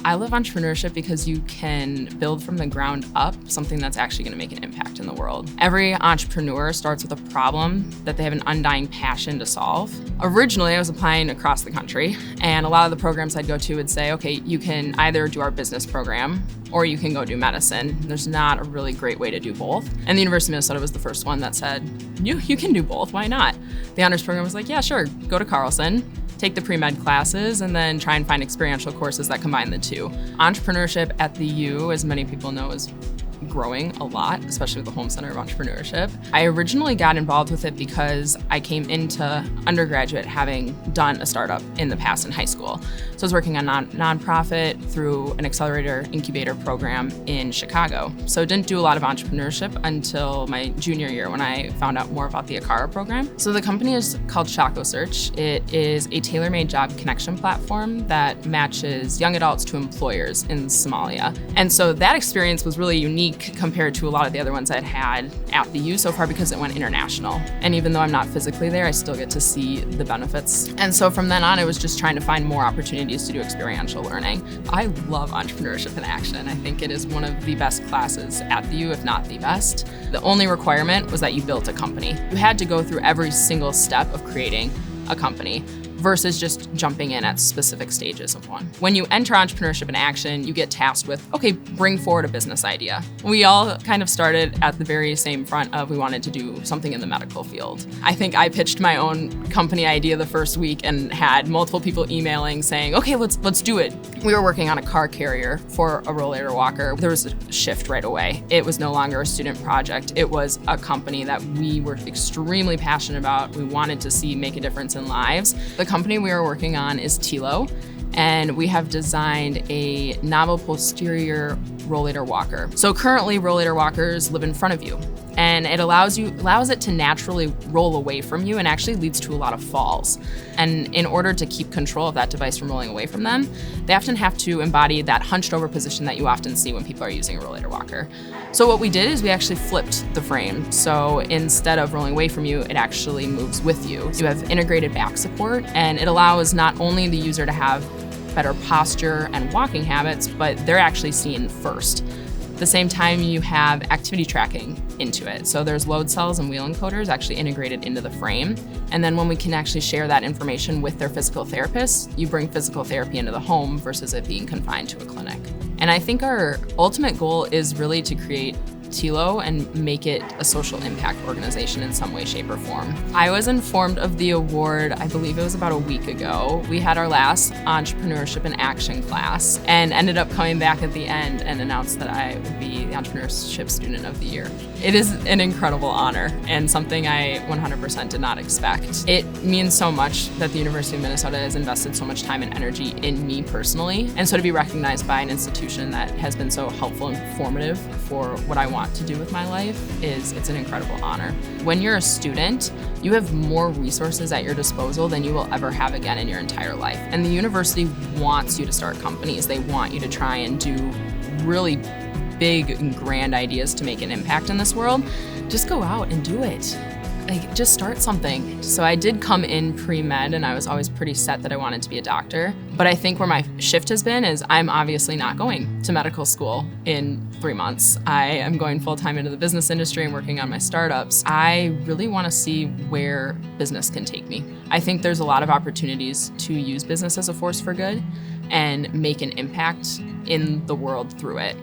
I love entrepreneurship because you can build from the ground up something that's actually going to make an impact in the world. Every entrepreneur starts with a problem that they have an undying passion to solve. Originally, I was applying across the country, and a lot of the programs I'd go to would say, okay, you can either do our business program or you can go do medicine. There's not a really great way to do both. And the University of Minnesota was the first one that said, you can do both, why not? The honors program was like, yeah, sure, go to Carlson, take the pre-med classes, and then try and find experiential courses that combine the two. Entrepreneurship at the U, as many people know, is growing a lot, especially with the Home Center of Entrepreneurship. I originally got involved with it because I came into undergraduate having done a startup in the past in high school. So I was working on nonprofit through an accelerator incubator program in Chicago. So didn't do a lot of entrepreneurship until my junior year when I found out more about the ACARA program. So the company is called Shako Search. It is a tailor-made job connection platform that matches young adults to employers in Somalia. And so that experience was really unique compared to a lot of the other ones I'd had at the U so far because it went international. And even though I'm not physically there, I still get to see the benefits. And so from then on, I was just trying to find more opportunities to do experiential learning. I love entrepreneurship in action. I think it is one of the best classes at the U, if not the best. The only requirement was that you built a company. You had to go through every single step of creating a company versus just jumping in at specific stages of one. When you enter entrepreneurship in action, you get tasked with, okay, bring forward a business idea. We all kind of started at the very same front of we wanted to do something in the medical field. I think I pitched my own company idea the first week and had multiple people emailing saying, okay, let's do it. We were working on a car carrier for a rollator walker. There was a shift right away. It was no longer a student project. It was a company that we were extremely passionate about. We wanted to see make a difference in lives. The company we are working on is Tilo, and we have designed a novel posterior rollator walker. So currently rollator walkers live in front of you, and it allows it to naturally roll away from you and actually leads to a lot of falls. And in order to keep control of that device from rolling away from them, they often have to embody that hunched over position that you often see when people are using a rollator walker. So what we did is we actually flipped the frame. So instead of rolling away from you, it actually moves with you. You have integrated back support, and it allows not only the user to have better posture and walking habits, but they're actually seen first. At the same time, you have activity tracking into it. So there's load cells and wheel encoders actually integrated into the frame. And then when we can actually share that information with their physical therapist, you bring physical therapy into the home versus it being confined to a clinic. And I think our ultimate goal is really to create Tilo and make it a social impact organization in some way, shape, or form. I was informed of the award, I believe it was about a week ago. We had our last Entrepreneurship in Action class and ended up coming back at the end and announced that I would be the Entrepreneurship Student of the Year. It is an incredible honor and something I 100% did not expect. It means so much that the University of Minnesota has invested so much time and energy in me personally. And so to be recognized by an institution that has been so helpful and formative for what I want to do with my life it's an incredible honor. When you're a student, you have more resources at your disposal than you will ever have again in your entire life. And the university wants you to start companies. They want you to try and do really big and grand ideas to make an impact in this world. Just go out and do it. Like, just start something. So I did come in pre-med and I was always pretty set that I wanted to be a doctor. But I think where my shift has been is I'm obviously not going to medical school in 3 months. I am going full-time into the business industry and working on my startups. I really want to see where business can take me. I think there's a lot of opportunities to use business as a force for good and make an impact in the world through it.